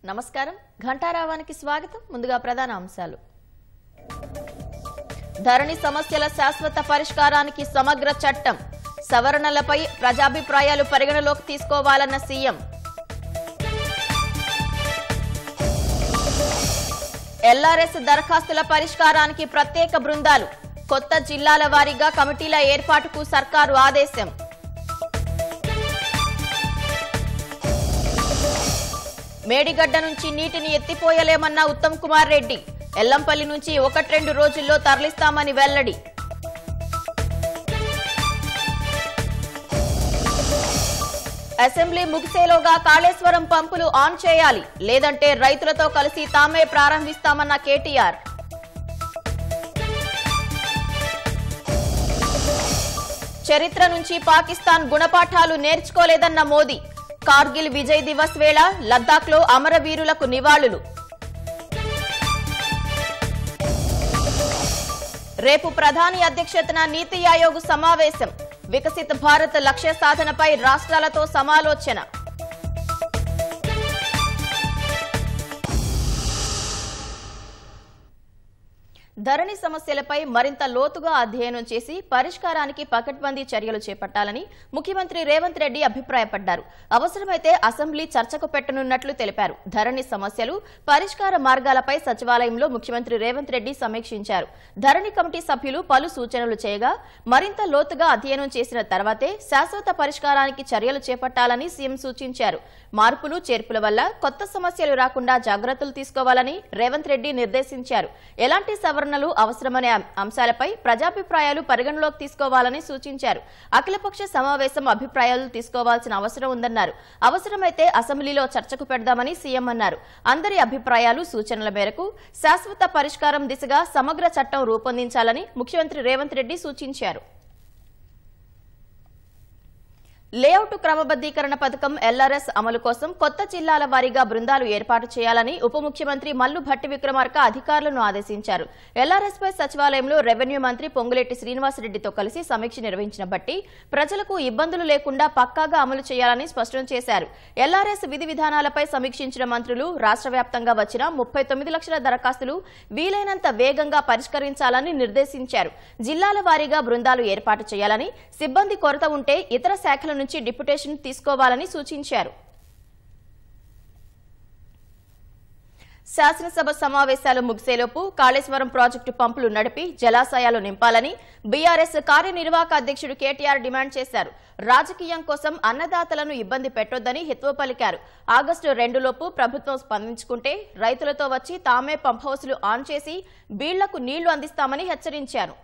నమస్కారం ఘంటారావానికి స్వాగతం ముందుగా ప్రధాన అంశాలు ధరణి సమస్యల శాశ్వత పరిష్కారానికి సమగ్ర చట్టం సవరణలపై ప్రజాభిప్రాయాలు పరిగణలోకి తీసుకోవాలన్న సీఎం ఎల్ఆర్ఎస్ దరఖాస్తుల పరిష్కారానికి ప్రత్యేక బృందాలు కొత్త జిల్లాల వారీగా కమిటీల ఏర్పాటుకు సర్కారు ఆదేశం మేడిగడ్డ నుంచి నీటిని ఎత్తిపోయలేమన్న ఉత్తమ్ కుమార్ రెడ్డి ఎల్లంపల్లి నుంచి 1-2 రోజుల్లో తరలిస్తామని వెల్లడి అసెంబ్లీ ముగిసేలోగా కాళేశ్వరం పంపులు ఆన్ చేయాలి లేదంటే రైతులతో కలిసి తామే ప్రారంభిస్తామన్న కేటీఆర్ చరిత్ర నుంచి పాకిస్తాన్ గుణపాఠాలు నేర్చుకోలేదన్న మోదీ కార్గిల్ విజయ్ దివస్ వేళ లద్దాఖ్లో అమరవీరులకు నివాళులు రేపు ప్రధాని అధ్యక్షతన నీతి ఆయోగ్ సమావేశం వికసిత భారత్ లక్ష్య సాధనపై రాష్ట్రాలతో సమాలోచన ధరణి సమస్యలపై మరింత లోతుగా అధ్యయనం చేసి పరిష్కారానికి పకడ్బందీ చర్యలు చేపట్టాలని ముఖ్యమంత్రి రేవంత్ రెడ్డి అభిప్రాయపడ్డారు. అవసరమైతే అసెంబ్లీ చర్చకు పెట్టనున్నట్లు తెలిపారు. ధరణి సమస్యలు పరిష్కార మార్గాలపై సచివాలయంలో ముఖ్యమంత్రి రేవంత్ రెడ్డి సమీక్షించారు. ధరణి కమిటీ సభ్యులు పలు సూచనలు చేయగా మరింత లోతుగా అధ్యయనం చేసిన తర్వాతే శాశ్వత పరిష్కారానికి చర్యలు చేపట్టాలని సీఎం సూచించారు. మార్పులు చేర్పుల వల్ల కొత్త సమస్యలు రాకుండా జాగ్రత్తలు తీసుకోవాలని రేవంత్ రెడ్డి నిర్దేశించారు. ఎలాంటి సవరణలు అవసరమనే అంశాలపై ప్రజాభిప్రాయాలు పరిగణలోకి తీసుకోవాలని సూచించారు. అఖిలపక్ష సమావేశం అభిప్రాయాలు తీసుకోవాల్సిన అవసరం ఉందన్నారు. అవసరమైతే అసెంబ్లీలో చర్చకు పెడదామని సీఎం అన్నారు. అందరి అభిప్రాయాలు సూచనల మేరకు శాశ్వత పరిష్కారం దిశగా సమగ్ర చట్టం రూపొందించాలని ముఖ్యమంత్రి రేవంత్ రెడ్డి సూచించారు. లేఅవుట్ క్రమబద్దీకరణ పథకం ఎల్ఆర్ఎస్ అమలు కోసం కొత్త జిల్లాల వారీగా బృందాలు ఏర్పాటు చేయాలని ఉప ముఖ్యమంత్రి మల్లు భట్టి విక్రమార్క అధికారులను ఆదేశించారు. ఎల్ఆర్ఎస్ పై సచివాలయంలో రెవెన్యూ మంత్రి పొంగులేటి శ్రీనివాసరెడ్డితో కలిసి సమీక్ష నిర్వహించిన భట్టి ప్రజలకు ఇబ్బందులు లేకుండా పక్కాగా అమలు చేయాలని స్పష్టం చేశారు. ఎల్ఆర్ఎస్ విధి విధానాలపై సమీక్షించిన మంత్రులు రాష్ట్ర వ్యాప్తంగా వచ్చిన 39 లక్షల దరఖాస్తులు వీలైనంత వేగంగా పరిష్కరించాలని నిర్దేశించారు. జిల్లాల వారీగా బృందాలు ఏర్పాటు చేయాలని, సిబ్బంది కొరత ఉంటే ఇతర శాఖల నుంచి డిప్యుటేషన్ తీసుకోవాలని సూచించారు. శాసనసభ సమావేశాలు ముగిసేలోపు కాళేశ్వరం ప్రాజెక్టు పంపులు నడిపి జలాశయాలు నింపాలని బీఆర్ఎస్ కార్యనిర్వాహక అధ్యక్షుడు కేటీఆర్ డిమాండ్ చేశారు. రాజకీయం కోసం అన్నదాతలను ఇబ్బంది పెట్టొద్దని హితవు పలికారు. ఆగస్టు 2 లోపు ప్రభుత్వం స్పందించుకుంటే రైతులతో వచ్చి తామే పంప్ హౌస్లు ఆన్ చేసి బీళ్లకు నీళ్లు అందిస్తామని హెచ్చరించారు.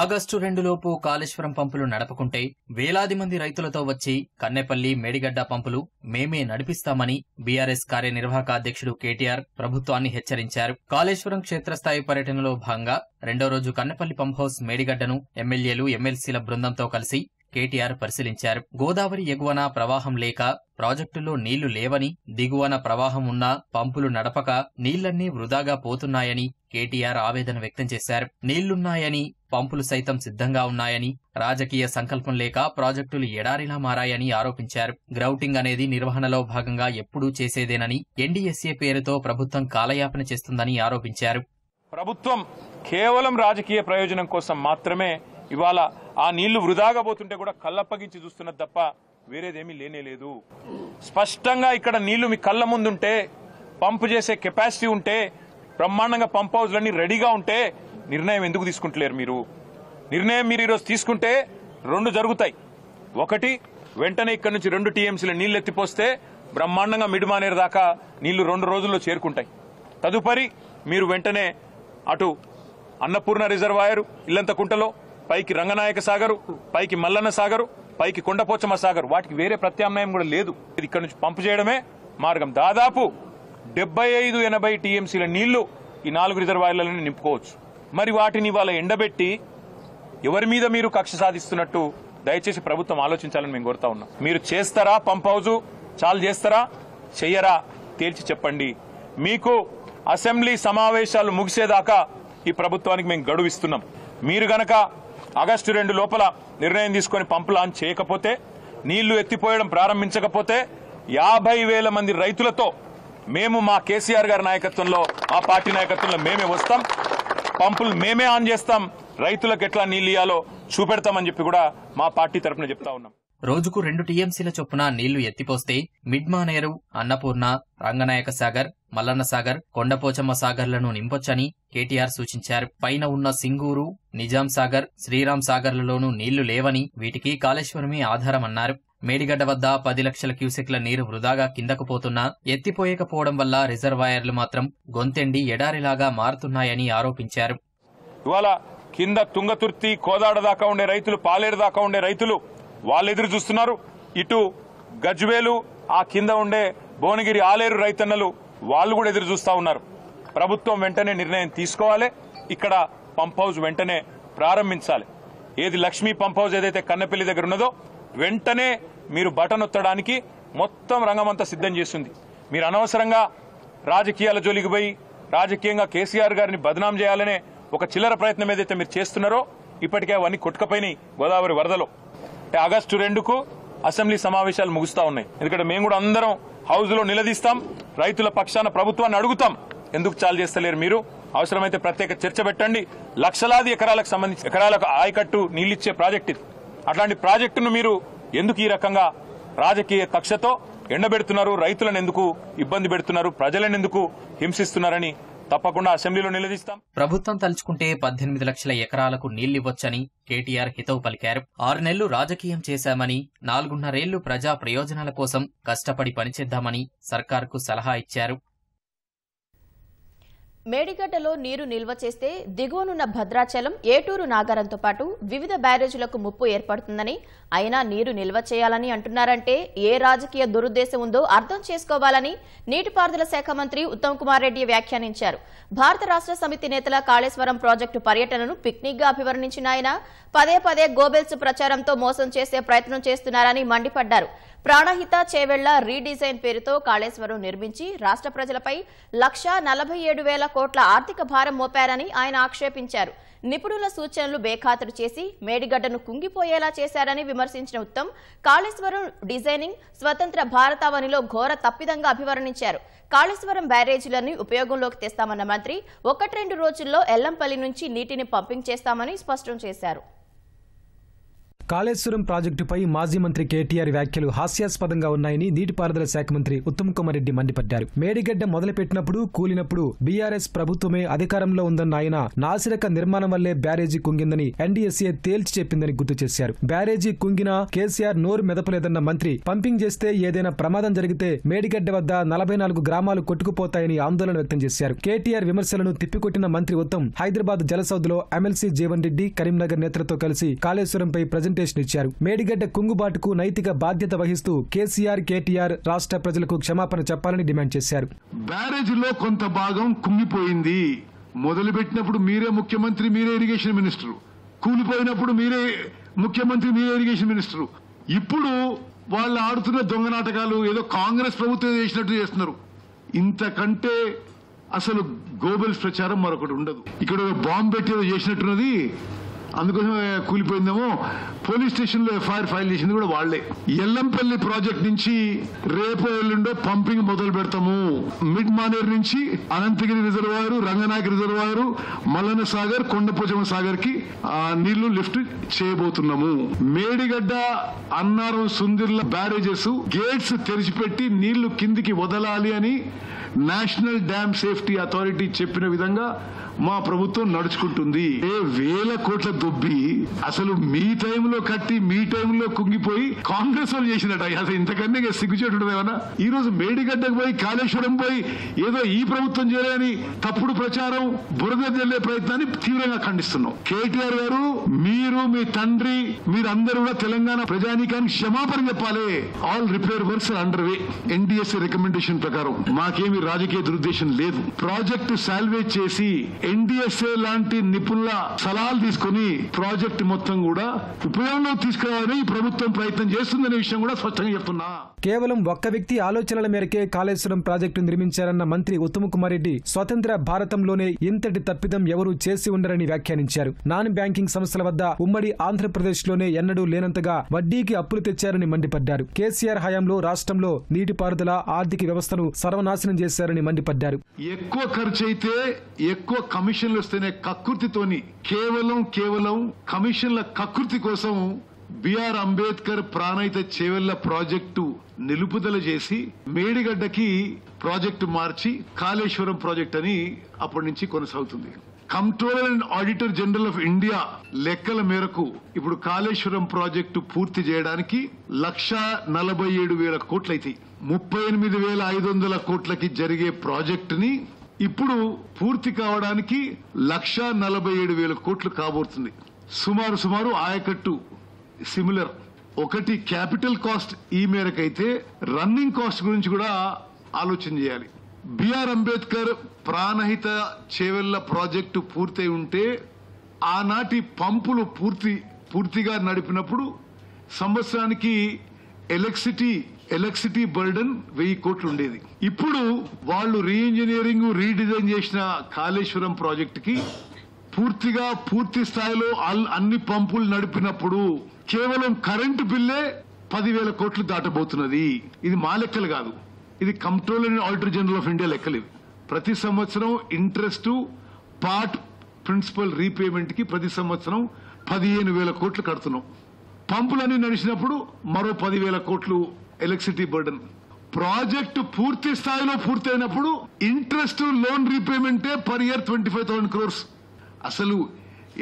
ఆగస్టు 2 లోపు కాళేశ్వరం పంపులు నడపకుంటే వేలాది మంది రైతులతో వచ్చి కన్నెపల్లి మేడిగడ్డ పంపులు మేమే నడిపిస్తామని బీఆర్ఎస్ కార్యనిర్వాహక అధ్యక్షుడు కేటీఆర్ ప్రభుత్వాన్ని హెచ్చరించారు. కాళేశ్వరం క్షేత్రస్థాయి పర్యటనలో భాగంగా 2వ రోజు కన్నెపల్లి పంప్ హౌస్ మేడిగడ్డను ఎమ్మెల్యేలు ఎమ్మెల్సీల బృందంతో కలిసి కేటీఆర్ పరిశీలించారు. గోదావరి ఎగువన ప్రవాహం లేక ప్రాజెక్టులో నీళ్లు లేవని, దిగువన ప్రవాహం ఉన్నా పంపులు నడపక నీళ్లన్నీ వృధాగా పోతున్నాయని కేటీఆర్ ఆవేదన వ్యక్తం చేశారు. నీళ్లున్నాయని, పంపులు సైతం సిద్ధంగా ఉన్నాయని, రాజకీయ సంకల్పం లేక ప్రాజెక్టులు ఎడారిలా మారాయని ఆరోపించారు. గ్రౌటింగ్ అనేది నిర్వహణలో భాగంగా ఎప్పుడూ చేసేదేనని, ఎన్డీఎస్ఏ పేరుతో ప్రభుత్వం కాలయాపన చేస్తుందని ఆరోపించారు. ప్రభుత్వం కేవలం రాజకీయ ప్రయోజనం కోసం మాత్రమే ఇవాళ ఆ నీళ్లు వృధాగా పోతుంటే కూడా కళ్ళప్పగించి చూస్తున్నది తప్ప వేరేదేమీ లేనేలేదు. స్పష్టంగా ఇక్కడ నీళ్లు మీ కళ్ళ ముందుంటే, పంపు చేసే కెపాసిటీ ఉంటే, బ్రహ్మాండంగా పంప్ హౌస్లన్నీ రెడీగా ఉంటే నిర్ణయం ఎందుకు తీసుకుంటలేరు మీరు? నిర్ణయం మీరు ఈరోజు తీసుకుంటే 2 జరుగుతాయి. ఒకటి, వెంటనే ఇక్కడ నుంచి 2 టీఎంసీల నీళ్లు ఎత్తిపోస్తే బ్రహ్మాండంగా మిడిమానేరు దాకా నీళ్లు 2 రోజుల్లో చేరుకుంటాయి. తదుపరి మీరు వెంటనే అటు అన్నపూర్ణ రిజర్వాయరు ఇల్లంతకుంటలో, పైకి రంగనాయక సాగరు, పైకి మల్లన్న సాగరు, పైకి కొండపోచమ్మ సాగర్, వాటికి వేరే ప్రత్యామ్నాయం కూడా లేదు. ఇక్కడ నుంచి పంపు చేయడమే మార్గం. దాదాపు 75-80 టీఎంసీల నీళ్లు ఈ 4 రిజర్వాయర్లను నింపుకోవచ్చు. మరి వాటిని ఇవాళ ఎండబెట్టి ఎవరి మీద మీరు కక్ష సాధిస్తున్నట్టు దయచేసి ప్రభుత్వం ఆలోచించాలని మేము కోరుతా ఉన్నాం. మీరు చేస్తారా పంప్ హౌజు? చాలు చేస్తారా? చెయ్యరా? తేల్చి చెప్పండి. మీకు అసెంబ్లీ సమావేశాలు ముగిసేదాకా ఈ ప్రభుత్వానికి మేము గడువు ఇస్తున్నాం. మీరు గనక ఆగస్టు 2 లోపల నిర్ణయం తీసుకుని పంపులు ఆన్ చేయకపోతే, నీళ్లు ఎత్తిపోయడం ప్రారంభించకపోతే 50,000 మంది రైతులతో మేము మా కేసీఆర్ గారి నాయకత్వంలో, మా పార్టీ నాయకత్వంలో మేమే వస్తాం, పంపులు మేమే ఆన్ చేస్తాం, రైతులకు ఎట్లా నీళ్ళు ఇయ్యాలో చూపెడతామని చెప్పి కూడా మా పార్టీ తరఫున చెప్తా ఉన్నాం. రోజుకు 2 టీఎంసీల చొప్పున నీళ్లు ఎత్తిపోస్తే మిడ్మానేరు, అన్నపూర్ణ, రంగనాయక సాగర్, మల్లన్న సాగర్, కొండపోచమ్మ సాగర్లను నింపొచ్చని కేటీఆర్ సూచించారు. పైన ఉన్న సింగూరు, నిజాం సాగర్, శ్రీరామ్ సాగర్లలోనూ నీళ్లు లేవని, వీటికి కాళేశ్వరమే ఆధారమన్నారు. మేడిగడ్డ వద్ద 10 లక్షల క్యూసెక్ల నీరు వృధాగా కిందకు పోతున్నా ఎత్తిపోయకపోవడం వల్ల రిజర్వాయర్లు మాత్రం గొంతెండి ఎడారిలాగా మారుతున్నాయని ఆరోపించారు. ఇవాళ కింద తుంగతుర్తి, కోదాడ దాకా ఉండే రైతులు, పాలేరు దాకా ఉండే రైతులు వాళ్ళు ఎదురు చూస్తున్నారు. ఇటు గజ్వేలు, ఆ కింద ఉండే భువనగిరి, ఆలేరు రైతన్నలు వాళ్ళు కూడా ఎదురు చూస్తా ఉన్నారు. ప్రభుత్వం వెంటనే నిర్ణయం తీసుకోవాలి. ఇక్కడ పంప్ హౌస్ వెంటనే ప్రారంభించాలి. ఏది లక్ష్మీ పంప్ హౌస్ ఏదైతే కన్నెపల్లి దగ్గర ఉన్నదో వెంటనే మీరు బటన్ ఒత్తడానికి మొత్తం రంగమంతా సిద్ధం చేస్తుంది. మీరు అనవసరంగా రాజకీయాల జోలికి పోయి రాజకీయంగా కేసీఆర్ గారిని బదనాం చేయాలనే ఒక చిల్లర ప్రయత్నం ఏదైతే మీరు చేస్తున్నారో ఇప్పటికే అవన్నీ కొట్టుకపోయినాయి గోదావరి వరదలో. ఆగస్టు 2కు అసెంబ్లీ సమావేశాలు ముగుస్తా ఉన్నాయి. ఎందుకంటే మేము కూడా అందరం హౌస్ లో నిలదీస్తాం, రైతుల పక్షాన ప్రభుత్వాన్ని అడుగుతాం. ఎందుకు చాలు చేస్తలేరు మీరు? అవసరమైతే ప్రత్యేక చర్చ పెట్టండి. లక్షలాది ఎకరాలకు సంబంధించి ఎకరాలకు ఆయకట్టు నీళ్లిచ్చే ప్రాజెక్ట్ ఇది. అట్లాంటి ప్రాజెక్టును మీరు ఎందుకు ఈ రకంగా రాజకీయ కక్షతో ఎండబెడుతున్నారు? రైతులను ఎందుకు ఇబ్బంది పెడుతున్నారు? ప్రజలను ఎందుకు హింసిస్తున్నారని తప్పకుండా అసెంబ్లీలో నిలదీస్తాం. ప్రభుత్వం తలుచుకుంటే 18 లక్షల ఎకరాలకు నీళ్లివ్వొచ్చని కేటీఆర్ హితవు పలికారు. 6 నెలలు రాజకీయం చేశామని, 4.5 ఏళ్లు ప్రజా ప్రయోజనాల కోసం కష్టపడి పనిచేద్దామని సర్కార్కు సలహా ఇచ్చారు. మేడిగడ్డలో నీరు నిల్వ చేస్తే దిగువనున్న భద్రాచలం, ఏటూరు నాగారంతో పాటు వివిధ బ్యారేజీలకు ముప్పు ఏర్పడుతుందని, అయినా నీరు నిల్వ చేయాలని అంటున్నారంటే ఏ రాజకీయ దురుద్దేశం ఉందో అర్థం చేసుకోవాలని నీటిపారుదల శాఖ మంత్రి ఉత్తమ్ కుమార్ రెడ్డి వ్యాఖ్యానించారు. భారత రాష్ట్ర సమితి నేతల కాళేశ్వరం ప్రాజెక్టు పర్యటనను పిక్నిక్ గా అభివర్ణించిన ఆయన పదే పదే గోబెల్స్ ప్రచారంతో మోసం చేసే ప్రయత్నం చేస్తున్నారని మండిపడ్డారు. ప్రాణహిత చేవెళ్ల రీడిజైన్ పేరుతో కాళేశ్వరం నిర్మించి రాష్ట్ర ప్రజలపై 1,47,000 కోట్ల ఆర్థిక భారం మోపారని ఆయన ఆక్షేపించారు. నిపుణుల సూచనలు బేఖాతరు చేసి మేడిగడ్డను కుంగిపోయేలా చేశారని విమర్శించిన ఉత్తమ్ కాళేశ్వరం డిజైనింగ్ స్వతంత్ర భారతావనిలో ఘోర తప్పిదంగా అభివర్ణించారు. కాళేశ్వరం బ్యారేజీలను ఉపయోగంలోకి తెస్తామన్న మంత్రి 1-2 రోజుల్లో ఎల్లంపల్లి నుంచి నీటిని పంపింగ్ చేస్తామని స్పష్టం చేశారు. కాళేశ్వరం ప్రాజెక్టుపై మాజీ మంత్రి కేటీఆర్ వ్యాఖ్యలు హాస్యాస్పదంగా ఉన్నాయని నీటిపారుదల శాఖ మంత్రి ఉత్తమ్ కుమార్ రెడ్డి మండిపడ్డారు. మేడిగడ్డ మొదలుపెట్టినప్పుడు, కూలినప్పుడు బీఆర్ఎస్ ప్రభుత్వమే అధికారంలో ఉందన్న ఆయన నాసిరక నిర్మాణం వల్లే బ్యారేజీ కుంగిందని ఎన్డీఎస్ఏ తేల్చి చెప్పిందని గుర్తు చేశారు. బ్యారేజీ కుంగినా కేసీఆర్ నోరు మెదపలేదన్న మంత్రి పంపింగ్ చేస్తే ఏదైనా ప్రమాదం జరిగితే మేడిగడ్డ వద్ద 44 గ్రామాలు కొట్టుకుపోతాయని ఆందోళన వ్యక్తం చేశారు. కేటీఆర్ విమర్శలను తిప్పికొట్టిన మంత్రి ఉత్తమ్ హైదరాబాద్ జలసౌద్లో ఎమ్మెల్సీ జీవన్ రెడ్డి, కరీంనగర్ నేతలతో కలిసి కాళేశ్వరంపై ఇచ్చారు. మేడిగడ్డ కుంగుబాటుకు నైతిక బాధ్యత వహిస్తూ కేసీఆర్, కేటీఆర్ రాష్ట్ర ప్రజలకు క్షమాపణ చెప్పాలని డిమాండ్ చేశారు. బ్యారేజీలో కొంత భాగం కుంగిపోయింది. మొదలుపెట్టినప్పుడు మీరే ముఖ్యమంత్రి, మీరే ఇరిగేషన్ మినిస్టర్. కూలిపోయినప్పుడు మీరే ముఖ్యమంత్రి, మీరే ఇరిగేషన్ మినిస్టర్. ఇప్పుడు వాళ్ళు ఆడుతున్న దొంగ నాటకాలు ఏదో కాంగ్రెస్ ప్రభుత్వం చేసినట్టు చేస్తున్నారు. ఇంతకంటే అసలు గోబెల్స్ ప్రచారం మరొకటి ఉండదు. ఇక్కడ బాంబు పెట్టి ఏదో చేసినట్టున్నది, అందుకోసం కూలిపోయిందేమో. పోలీస్ స్టేషన్ లో ఎఫ్ఐఆర్ ఫైల్ చేసింది కూడా వాళ్లే. ఎల్లంపల్లి ప్రాజెక్ట్ నుంచి రేపు ఎల్లుండో పంపింగ్ మొదలు పెడతాము. మిడ్ మానేర్ నుంచి అనంతగిరి రిజర్వాయర్, రంగనాయక రిజర్వాయర్, మల్లన్న సాగర్, కొండపోచమ్మ సాగర్ కి నీళ్లు లిఫ్ట్ చేయబోతున్నాము. మేడిగడ్డ, అన్నారం, సుందిర్ల బ్యారేజెస్ గేట్స్ తెరిచిపెట్టి నీళ్లు కిందికి వదలాలి అని నేషనల్ డ్యామ్ సేఫ్టీ అథారిటీ చెప్పిన విధంగా మా ప్రభుత్వం నడుచుకుంటుంది. 1,000 కోట్ల దొబ్బి అసలు మీ టైంలో కట్టి మీ టైంలో కుంగిపోయి కాంగ్రెస్ వాళ్ళు చేసినట్ట. అసలు ఇంతకన్నా సిగ్గుచేటు ఏమన్నా? ఈ రోజు మేడిగడ్డకు పోయి కాళేశ్వరం పోయి ఏదో ఈ ప్రభుత్వం చేయాలని తప్పుడు ప్రచారం, బురద జల్లే ప్రయత్నాన్ని తీవ్రంగా ఖండిస్తున్నాం. కేటీఆర్ గారు, మీరు, మీ తండ్రి, మీరందరూ కూడా తెలంగాణ ప్రజానీకానికి క్షమాపణ చెప్పాలి. ఆల్ రిపేర్ వర్క్స్ అండర్ వే. ఎన్డీఎస్ఏ రికమెండేషన్ ప్రకారం మాకేమి రాజకీయ దురుద్దేశం లేదు. ప్రాజెక్టు సాల్వేజ్ చేసి NDSA లాంటి నిపుణుల సలహాలు తీసుకుని ప్రాజెక్టు మొత్తం కూడా ఉపయోగంలో తీసుకురావాలని ఈ ప్రభుత్వం ప్రయత్నం చేస్తుందనే విషయం కూడా స్పష్టంగా చెప్తున్నా. కేవలం ఒక్క వ్యక్తి ఆలోచనల మేరకే కాళేశ్వరం ప్రాజెక్టు నిర్మించారన్న మంత్రి ఉత్తమ్ కుమార్ రెడ్డి స్వతంత్ర భారతంలోనే ఇంతటి తప్పిదం ఎవరూ చేసి ఉండరని వ్యాఖ్యానించారు. నాన్ బ్యాంకింగ్ సంస్థల వద్ద ఉమ్మడి ఆంధ్రప్రదేశ్లోనే ఎన్నడూ లేనంతగా వడ్డీకి అప్పులు తెచ్చారని మండిపడ్డారు. కేసీఆర్ హయాంలో రాష్ట్రంలో నీటిపారుదల ఆర్థిక వ్యవస్థను సర్వనాశనం చేశారని మండిపడ్డారు. ఎక్కువ ఖర్చు అయితే ఎక్కువ కమిషన్లు వస్తేనే కక్కుర్తితోని కేవలం కమిషన్ల కక్కుర్తి కోసం బిఆర్ అంబేద్కర్ ప్రాణహిత చేవెళ్ల ప్రాజెక్టు నిలుపుదల చేసి మేడిగడ్డకి ప్రాజెక్టు మార్చి కాళేశ్వరం ప్రాజెక్ట్ అని అప్పటి నుంచి కొనసాగుతుంది. Controller and auditor general of India లెక్కల మేరకు ఇప్పుడు కాళేశ్వరం ప్రాజెక్టు పూర్తి చేయడానికి 1,47,000 కోట్లయితాయి. 38,500 కోట్లకి జరిగే ప్రాజెక్టుని ఇప్పుడు పూర్తి కావడానికి 1,47,000 కోట్లు కాబోతుంది. సుమారు ఆయకట్టు సిమిలర్. ఒకటి క్యాపిటల్ కాస్ట్ ఈ మేరకైతే రన్నింగ్ కాస్ట్ గురించి కూడా ఆలోచన చేయాలి. బిఆర్ అంబేద్కర్ ప్రాణహిత చేవెళ్ల ప్రాజెక్టు పూర్తయి ఉంటే ఆనాటి పంపులు పూర్తిగా నడిపినప్పుడు సంవత్సరానికి ఎలక్ట్రిసిటీ బర్డన్ 1000 కోట్లు ఉండేది. ఇప్పుడు వాళ్ళు రీఇంజనీరింగ్ రీడిజైన్ చేసిన కాళేశ్వరం ప్రాజెక్టుకి పూర్తి స్థాయిలో అన్ని పంపులు నడిపినప్పుడు కేవలం కరెంటు బిల్లే 10,000 కోట్లు దాటబోతున్నది. ఇది మా లెక్కలు కాదు, ఇది controller and auditor general of India లెక్కలు. ప్రతి సంవత్సరం ఇంట్రెస్ట్ పార్ట్ ప్రిన్సిపల్ రీపేమెంట్ కి ప్రతి సంవత్సరం 15,000 కోట్లు కడుతున్నాం. పంపులన్నీ నడిచినప్పుడు మరో 10,000 కోట్లు ఎలక్ట్రిసిటీ బర్డన్. ప్రాజెక్టు పూర్తి స్థాయిలో పూర్తయినప్పుడు ఇంట్రెస్ట్ లోన్ రీపేమెంటే పర్ ఇయర్ 25,000 crores. అసలు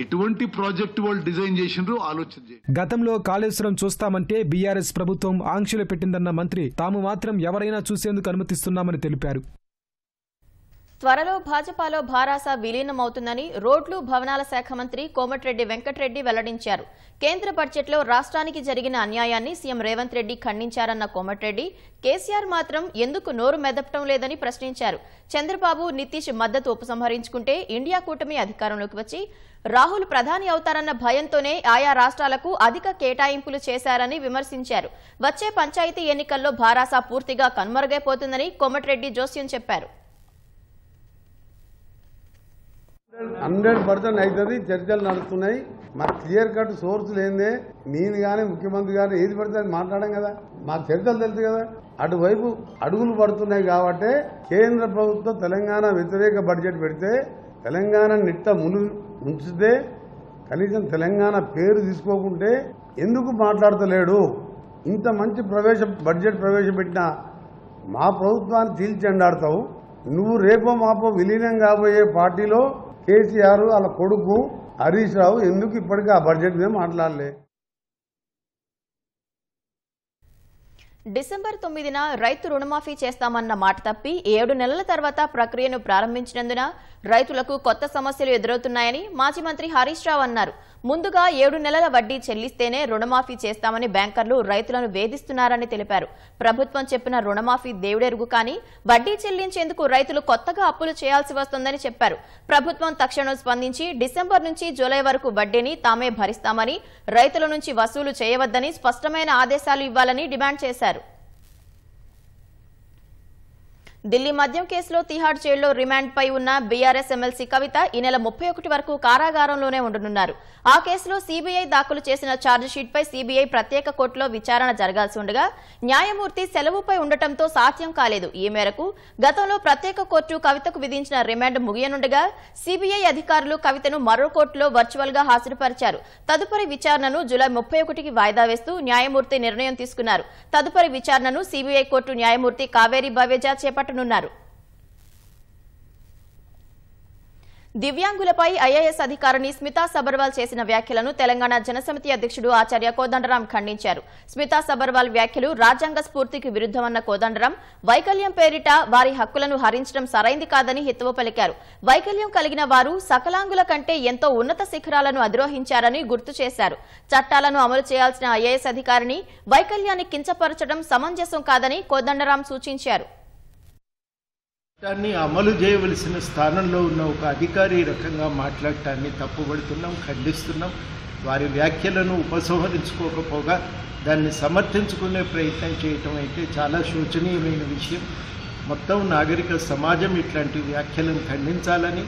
ఎటువంటి ప్రాజెక్టు వాళ్ళు డిజైన్ చేసిండ్రో ఆలోచన చేయండి. గతంలో కాళేశ్వరం చూస్తామంటే బీఆర్ఎస్ ప్రభుత్వం ఆంక్షలు పెట్టిందన్న మంత్రి తాము మాత్రం ఎవరైనా చూసేందుకు అనుమతిస్తున్నామని తెలిపారు. త్వరలో భాజపాలో భారాస విలీనమవుతుందని రోడ్లు భవనాల శాఖ మంత్రి కోమటిరెడ్డి వెంకటరెడ్డి వెల్లడించారు. కేంద్ర బడ్జెట్లో రాష్ట్రానికి జరిగిన అన్యాయాన్ని సీఎం రేవంత్ రెడ్డి ఖండించారన్న కోమటిరెడ్డి కేసీఆర్ మాత్రం ఎందుకు నోరు మెదపటం లేదని ప్రశ్నించారు. చంద్రబాబు నితీష్ మద్దతు ఉపసంహరించుకుంటే ఇండియా కూటమి అధికారంలోకి వచ్చి రాహుల్ ప్రధాని అవుతారన్న భయంతోనే ఆయా రాష్ట్రాలకు అధిక కేటాయింపులు చేశారని విమర్శించారు. వచ్చే పంచాయతీ ఎన్నికల్లో భారాస పూర్తిగా కనుమరుగైపోతుందని కోమటిరెడ్డి జోస్యం చెప్పారు. 100% అవుతుంది. చర్చలు నడుస్తున్నాయి. మాకు క్లియర్ కట్ సోర్స్ లేదే నేను కానీ ముఖ్యమంత్రి గారు ఏది పడితే అది మాట్లాడాం కదా. మాకు చర్చలు తెలుసు కదా. అటువైపు అడుగులు పడుతున్నాయి కాబట్టి కేంద్ర ప్రభుత్వం తెలంగాణ వ్యతిరేక బడ్జెట్ పెడితే తెలంగాణ నిట్ట ముంచితే కనీసం తెలంగాణ పేరు తీసుకోకుంటే ఎందుకు మాట్లాడతలేడు? ఇంత మంచి బడ్జెట్ ప్రవేశపెట్టిన మా ప్రభుత్వాన్ని తీల్చెండాడతావు. నువ్వు రేపో మాపో విలీనం కాబోయే పార్టీలో కేసీఆర్ వాళ్ళ కొడుకు హరీష్ రావు ఎందుకు ఇప్పటికీ ఆ బడ్జెట్ మీద మాట్లాడలే? డిసెంబర్ 9న రైతు రుణమాఫీ చేస్తామన్న మాట తప్పి 7 నెలల తర్వాత ప్రక్రియను ప్రారంభించినందున రైతులకు కొత్త సమస్యలు ఎదురవుతున్నాయని మాజీ మంత్రి హరీష్ రావు అన్నారు. ముందుగా 7 నెలల వడ్డీ చెల్లిస్తేనే రుణమాఫీ చేస్తామని బ్యాంకర్లు రైతులను వేధిస్తున్నారని తెలిపారు. ప్రభుత్వం చెప్పిన రుణమాఫీ దేవుడెరుగు కానీ వడ్డీ చెల్లించేందుకు రైతులు కొత్తగా అప్పులు చేయాల్సి వస్తుందని చెప్పారు. ప్రభుత్వం తక్షణం స్పందించి డిసెంబర్ నుంచి జూలై వరకు వడ్డీని తామే భరిస్తామని, రైతుల నుంచి వసూలు చేయవద్దని స్పష్టమైన ఆదేశాలు ఇవ్వాలని డిమాండ్ చేశారు. ఢిల్లీ మద్యం కేసులో తిహార్ జైల్లో రిమాండ్పై ఉన్న బీఆర్ఎస్ ఎమ్మెల్సీ కవిత ఈ నెల 31 వరకు కారాగారంలోనే ఉండనున్నారు. ఆ కేసులో సీబీఐ దాఖలు చేసిన ఛార్జిషీట్పై సీబీఐ ప్రత్యేక కోర్టులో విచారణ జరగాల్సి ఉండగా న్యాయమూర్తి సెలవుపై ఉండటంతో సాధ్యం కాలేదు. ఈ మేరకు గతంలో ప్రత్యేక కోర్టు కవితకు విధించిన రిమాండ్ ముగియనుండగా సీబీఐ అధికారులు కవితను మరో కోర్టులో వర్చువల్ గా హాజరుపరిచారు. తదుపరి విచారణను జూలై 31కి వాయిదా వేస్తూ న్యాయమూర్తి నిర్ణయం తీసుకున్నారు. తదుపరి విచారణను సీబీఐ కోర్టు న్యాయమూర్తి కావేరీ బవేజా చేపట్టనున్నారు. దివ్యాంగులపై ఐఏఎస్ అధికారిని స్మితా సబర్వాల్ చేసిన వ్యాఖ్యలను తెలంగాణ జనసమితి అధ్యక్షుడు ఆచార్య కోదండరాం ఖండించారు. స్మితా సబర్వాల్ వ్యాఖ్యలు రాజ్యాంగ స్ఫూర్తికి విరుద్ధమన్న కోదండరాం వైకల్యం పేరిట వారి హక్కులను హరించడం సరైంది కాదని హితవు పలికారు. వైకల్యం కలిగిన వారు సకలాంగుల కంటే ఎంతో ఉన్నత శిఖరాలను అధిరోహించారని గుర్తు చేశారు. చట్టాలను అమలు చేయాల్సిన ఐఏఎస్ అధికారిని వైకల్యాన్ని కించపరచడం సమంజసం కాదని కోదండరాం సూచించారు. దాన్ని అమలు చేయవలసిన స్థానంలో ఉన్న ఒక అధికారి రకంగా మాట్లాడటాన్ని తప్పుపడుతున్నాం, ఖండిస్తున్నాం. వారి వ్యాఖ్యలను ఉపసంహరించుకోకపోగా దాన్ని సమర్థించుకునే ప్రయత్నం చేయటం అయితే చాలా శోచనీయమైన విషయం. మొత్తం నాగరిక సమాజం ఇట్లాంటి వ్యాఖ్యలను ఖండించాలని,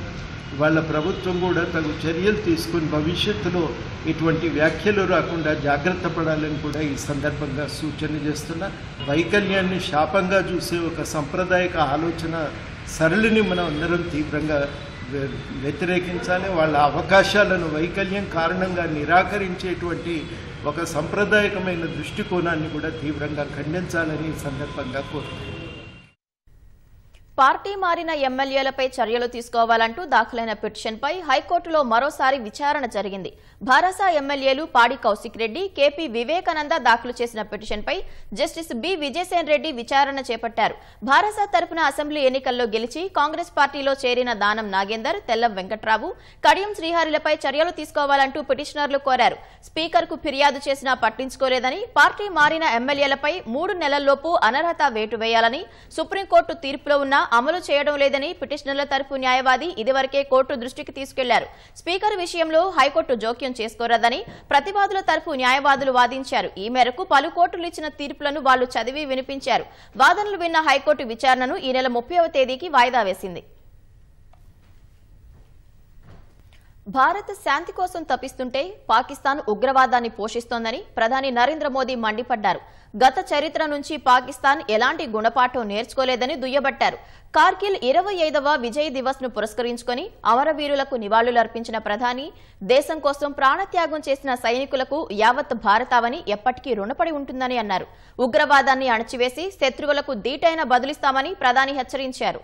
వాళ్ళ ప్రభుత్వం కూడా తగు చర్యలు తీసుకుని భవిష్యత్తులో ఇటువంటి వ్యాఖ్యలు రాకుండా జాగ్రత్త పడాలని కూడా ఈ సందర్భంగా సూచన చేస్తున్నా. వైకల్యాన్ని శాపంగా చూసే ఒక సాంప్రదాయక ఆలోచన సరళిని మనం అందరం తీవ్రంగా వ్యతిరేకించాలి. వాళ్ళ అవకాశాలను వైకల్యం కారణంగా నిరాకరించేటువంటి ఒక సాంప్రదాయకమైన దృష్టికోణాన్ని కూడా తీవ్రంగా ఖండించాలని ఈ సందర్భంగా కోరుతున్నాను. పార్టీ మారిన ఎమ్మెల్యేలపై చర్యలు తీసుకోవాలంటూ దాఖలైన పిటిషన్పై హైకోర్టులో మరోసారి విచారణ జరిగింది. భారస ఎమ్మెల్యేలు పాడి కౌశిక్ రెడ్డి, కేపీ వివేకానంద దాఖలు చేసిన పిటిషన్పై జస్టిస్ బి విజయసేన్ రెడ్డి విచారణ చేపట్టారు. భారస తరపున అసెంబ్లీ ఎన్నికల్లో గెలిచి కాంగ్రెస్ పార్టీలో చేరిన దానం నాగేందర్, తెల్లం వెంకట్రావు, కడియం శ్రీహరిలపై చర్యలు తీసుకోవాలంటూ పిటిషనర్లు కోరారు. స్పీకర్కు ఫిర్యాదు చేసినా పట్టించుకోలేదని, పార్టీ మారిన ఎమ్మెల్యేలపై 3 నెలల్లోపు అనర్హత వేటు వేయాలని సుప్రీంకోర్టు తీర్పులో ఉన్న అమలు చేయడం లేదని పిటిషనర్ల తరపు న్యాయవాది ఇదివరకే కోర్టు దృష్టికి తీసుకెళ్లారు. స్పీకర్ విషయంలో హైకోర్టు జోక్యం చేసుకోరాదని ప్రతివాదుల తరపు న్యాయవాదులు వాదించారు. ఈ మేరకు పలు కోర్టులు ఇచ్చిన తీర్పులను వాళ్లు చదివి వినిపించారు. వాదనలు విన్న హైకోర్టు విచారణను ఈ నెల 30వ తేదీకి వాయిదా వేసింది. భారత్ శాంతి కోసం తపిస్తుంటే పాకిస్తాన్ ఉగ్రవాదాన్ని పోషిస్తోందని ప్రధాని నరేంద్ర మోదీ మండిపడ్డారు. గత చరిత్ర నుంచి పాకిస్తాన్ ఎలాంటి గుణపాఠం నేర్చుకోలేదని దుయ్యబట్టారు. కార్గిల్ 25వ విజయ్ దివస్ ను పురస్కరించుకుని అమరవీరులకు నివాళులర్పించిన ప్రధాని దేశం కోసం ప్రాణత్యాగం చేసిన సైనికులకు యావత్ భారతావని ఎప్పటికీ రుణపడి ఉంటుందని అన్నారు. ఉగ్రవాదాన్ని అణచివేసి శత్రువులకు దీటైన బదులిస్తామని ప్రధాని హెచ్చరించారు.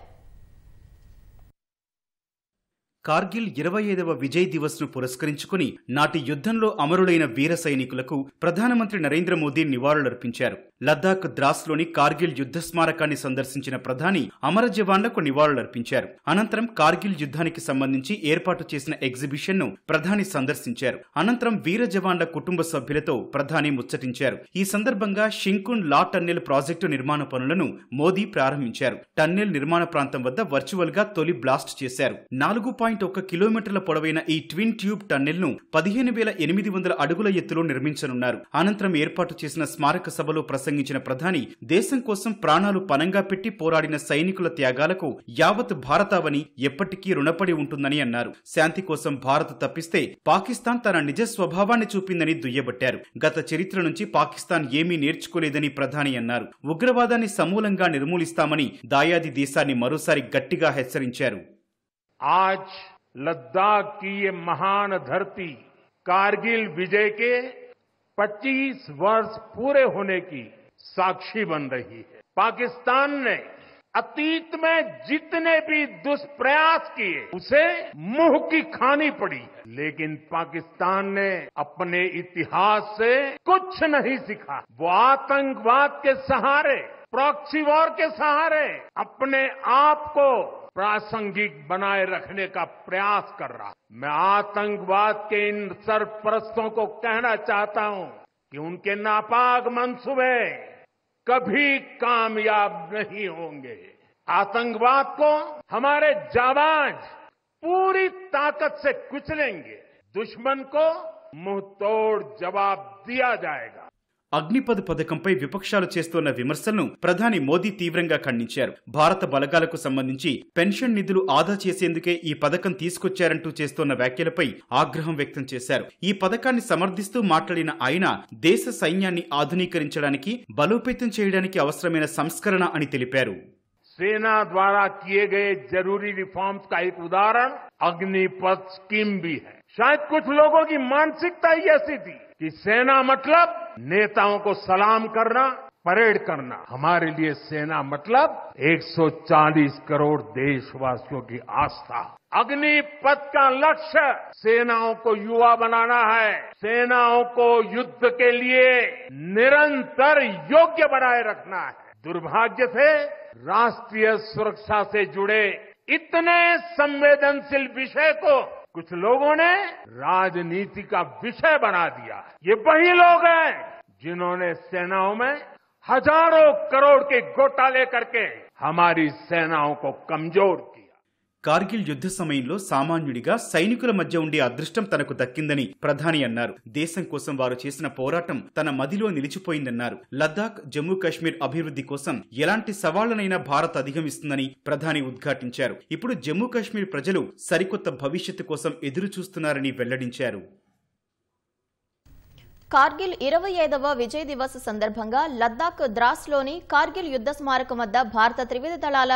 కార్గిల్ 25వ విజయ్ దివస్ ను పురస్కరించుకుని నాటి యుద్ధంలో అమరులైన వీర సైనికులకు ప్రధానమంత్రి నరేంద్ర మోదీ నివాళులర్పించారు. లద్దాఖ్ ద్రాస్లోని కార్గిల్ యుద్ధ స్మారకాన్ని సందర్శించిన ప్రధాని అమర జవాన్లకు నివాళులర్పించారు. అనంతరం కార్గిల్ యుద్ధానికి సంబంధించి ఏర్పాటు చేసిన ఎగ్జిబిషన్ ను ప్రధాని సందర్శించారు. అనంతరం వీర జవాన్ల కుటుంబ సభ్యులతో ప్రధాని ముచ్చటించారు. ఈ సందర్భంగా షింకున్ లా టన్నెల్ ప్రాజెక్టు నిర్మాణ పనులను మోదీ ప్రారంభించారు. టన్నెల్ నిర్మాణ ప్రాంతం వద్ద వర్చువల్ గా తొలి బ్లాస్ట్ చేశారు. 4.1 కిలోమీటర్ల పొడవైన ఈ ట్విన్ ట్యూబ్ టన్నెల్ ను 15,800 అడుగుల ఎత్తులో నిర్మించనున్నారు. అనంతరం ఏర్పాటు చేసిన స్మారక సభలో ప్రసంగించిన ప్రధాని దేశం కోసం ప్రాణాలు పనంగా పెట్టి పోరాడిన సైనికుల త్యాగాలకు యావత్ భారతావని ఎప్పటికీ రుణపడి ఉంటుందని అన్నారు. శాంతి కోసం భారత్ తప్పిస్తే పాకిస్తాన్ తన నిజ స్వభావాన్ని చూపిందని దుయ్యబట్టారు. గత చరిత్ర నుంచి పాకిస్తాన్ ఏమీ నేర్చుకోలేదని ప్రధాని అన్నారు. ఉగ్రవాదాన్ని సమూలంగా నిర్మూలిస్తామని దాయాది దేశాన్ని మరోసారి గట్టిగా హెచ్చరించారు. आज लद्दाख की ये महान धरती कारगिल विजय के 25 वर्ष पूरे होने की साक्षी बन रही है. पाकिस्तान ने अतीत में जितने भी दुष्प्रयास किए उसे मुंह की खानी पड़ी है, लेकिन पाकिस्तान ने अपने इतिहास से कुछ नहीं सीखा. वो आतंकवाद के सहारे, प्रॉक्सी वॉर के सहारे अपने आप को प्रासंगिक बनाए रखने का प्रयास कर रहा. मैं आतंकवाद के इन सरपरस्तों को कहना चाहता हूं कि उनके नापाक मंसूबे कभी कामयाब नहीं होंगे. आतंकवाद को हमारे जाबाज पूरी ताकत से कुचलेंगे. दुश्मन को मुंहतोड़ जवाब दिया जाएगा. అగ్నిపథ్ పథకంపై విపక్షాలు చేస్తోన్న విమర్శలను ప్రధాని మోదీ తీవ్రంగా ఖండించారు. భారత బలగాలకు సంబంధించి పెన్షన్ నిధులు ఆదా చేసేందుకే ఈ పథకం తీసుకొచ్చారంటూ చేస్తోన్న వ్యాఖ్యలపై ఆగ్రహం వ్యక్తం చేశారు. ఈ పథకాన్ని సమర్థిస్తూ మాట్లాడిన ఆయన దేశ సైన్యాన్ని ఆధునీకరించడానికి, బలోపేతం చేయడానికి అవసరమైన సంస్కరణ అని తెలిపారు. सेना द्वारा किए गए जरूरी रिफॉर्म्स का एक उदाहरण अग्निपथ स्कीम भी है. शायद कुछ लोगों की मानसिकता ही ऐसी थी कि सेना मतलब नेताओं को सलाम करना, परेड करना. हमारे लिए सेना मतलब 140 करोड़ देशवासियों की आस्था. अग्निपथ का लक्ष्य सेनाओं को युवा बनाना है, सेनाओं को युद्ध के लिए निरंतर योग्य बनाए रखना है. दुर्भाग्य से राष्ट्रीय सुरक्षा से जुड़े इतने संवेदनशील विषय को कुछ लोगों ने राजनीति का विषय बना दिया है. ये वही लोग हैं जिन्होंने सेनाओं में हजारों करोड़ के घोटाले करके हमारी सेनाओं को कमजोर किया। కార్గిల్ యుద్ధ సమయంలో సామాన్యుడిగా సైనికుల మధ్య ఉండే అదృష్టం తనకు దక్కిందని ప్రధాని అన్నారు. దేశం కోసం వారు చేసిన పోరాటం తన మదిలో నిలిచిపోయిందన్నారు. లద్దాఖ్, జమ్మూ కాశ్మీర్ అభివృద్ధి కోసం ఎలాంటి సవాళ్లనైనా భారత్ అధిగమిస్తుందని ప్రధాని ఉద్ఘాటించారు. ఇప్పుడు జమ్మూ కాశ్మీర్ ప్రజలు సరికొత్త భవిష్యత్తు కోసం ఎదురు చూస్తున్నారని వెల్లడించారు. కార్గిల్ 25వ విజయ్ దివస్ సందర్భంగా లద్దాఖ్ ద్రాస్లోని కార్గిల్ యుద్ధ స్మారకం వద్ద భారత త్రివిధ దళాల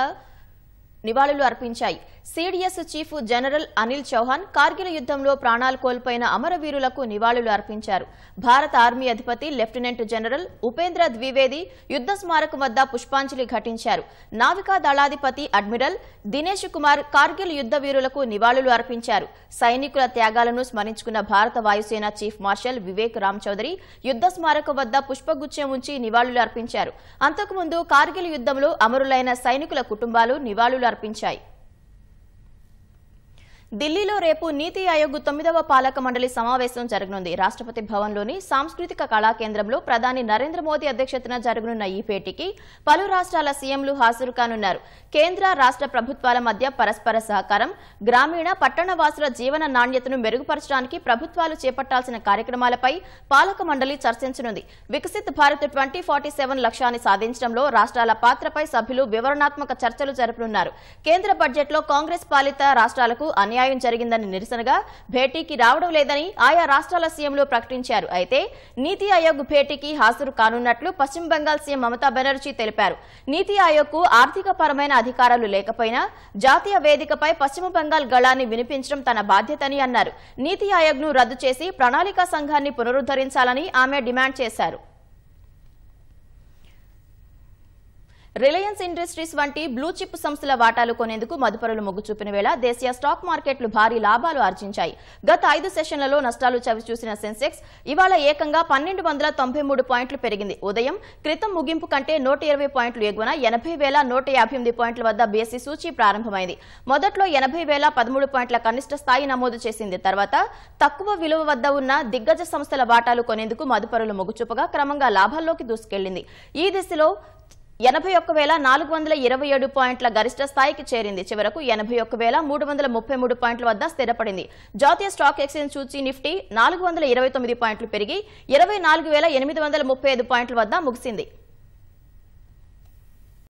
నివాళులు అర్పించాయి. CDS chief general Anil Chauhan Kargil యుద్ధంలో ప్రాణాలు కోల్పోయిన అమరవీరులకు నివాళులు అర్పించారు. భారత ఆర్మీ అధిపతి లెఫ్టినెంట్ జనరల్ ఉపేంద్ర ద్వివేది యుద్ధ స్మారకం వద్ద పుష్పాంజలి ఘటించారు. నావికా దళాధిపతి అడ్మిరల్ దినేష్ కుమార్ కార్గిల్ యుద్ధ వీరులకు నివాళులు అర్పించారు. సైనికుల త్యాగాలను స్మరించుకున్న భారత వాయుసేన చీఫ్ మార్షల్ వివేక్ రామ్ చౌదరి యుద్ధ స్మారకం వద్ద పుష్పగుచ్చం ఉంచి నివాళులు అర్పించారు. అంతకుముందు కార్గిల్ యుద్ధంలో అమరులైన సైనికుల కుటుంబాలు నివాళులు అర్పించాయి. ఢిల్లీలో రేపు నీతి ఆయోగ్ 9వ పాలక మండలి సమావేశం జరగనుంది. రాష్ట్రపతి భవన్లోని సాంస్కృతిక కళా కేంద్రంలో ప్రధాని నరేంద్ర మోదీ అధ్యక్షతన జరగనున్న ఈ భేటీకి పలు రాష్ట్రాల సీఎంలు హాజరు కానున్నారు. కేంద్ర రాష్ట్ర ప్రభుత్వాల మధ్య పరస్పర సహకారం, గ్రామీణ పట్టణ వాసుల జీవన నాణ్యతను మెరుగుపరచడానికి ప్రభుత్వాలు చేపట్టాల్సిన కార్యక్రమాలపై పాలక మండలి చర్చించనుంది. వికసిత్ భారత్ 2047 లక్ష్యాన్ని సాధించడంలో రాష్ట్రాల పాత్రపై సభ్యులు వివరణాత్మక చర్చలు జరపనున్నారు. కేంద్ర బడ్జెట్లో కాంగ్రెస్ పాలిత రాష్ట్రాలకు అన్యాయం జరిగిందని నిరసనగా భేటీకి రావడం లేదని ఆయా రాష్ట్రాల సీఎంలు ప్రకటించారు. అయితే నీతి ఆయోగ్ భేటీకి హాజరు కానున్నట్లు పశ్చిమ బెంగాల్ సీఎం మమతా బెనర్జీ తెలిపారు. నీతి ఆయోగ్కు ఆర్థిక పరమైన అధికారాలు లేకపోయినా జాతీయ వేదికపై పశ్చిమ బెంగాల్ గళాన్ని వినిపించడం తన బాధ్యతని అన్నారు. నీతి ఆయోగ్ను రద్దు చేసి ప్రణాళికా సంఘాన్ని పునరుద్ధరించాలని ఆమె డిమాండ్ చేశారు. రిలయన్స్ ఇండస్ట్రీస్ వంటి బ్లూ చిప్ సంస్థల వాటాలు కొనేందుకు మదుపరులు మొగ్గు చూపిన వేళ దేశీయ స్టాక్ మార్కెట్లు భారీ లాభాలు ఆర్జించాయి. గత 5 సెషన్లలో నష్టాలు చవిచూసిన సెన్సెక్స్ ఇవాళ ఏకంగా 1293 పాయింట్లు పెరిగింది. ఉదయం క్రితం ముగింపు కంటే 120 పాయింట్లు ఎగువన 80,158 పాయింట్ల వద్ద బీఎస్సీ సూచీ ప్రారంభమైంది. మొదట్లో 80,013 పాయింట్ల కనిష్ట స్థాయి నమోదు చేసింది. తర్వాత తక్కువ విలువ వద్ద ఉన్న దిగ్గజ సంస్థల వాటాలు కొనేందుకు మదుపరులు మొగ్గు చూపగా క్రమంగా లాభాల్లోకి దూసుకెళ్లింది. ఈ దిశలో 81,427 పాయింట్ల గరిష్ట స్థాయికి చేరింది. చివరకు 81,333 పాయింట్ల వద్ద స్థిరపడింది. జాతీయ స్టాక్ ఎక్స్చేంజ్ సూచీ నిఫ్టీ 429 పాయింట్లు పెరిగి 24,835 పాయింట్ల వద్ద ముగిసింది.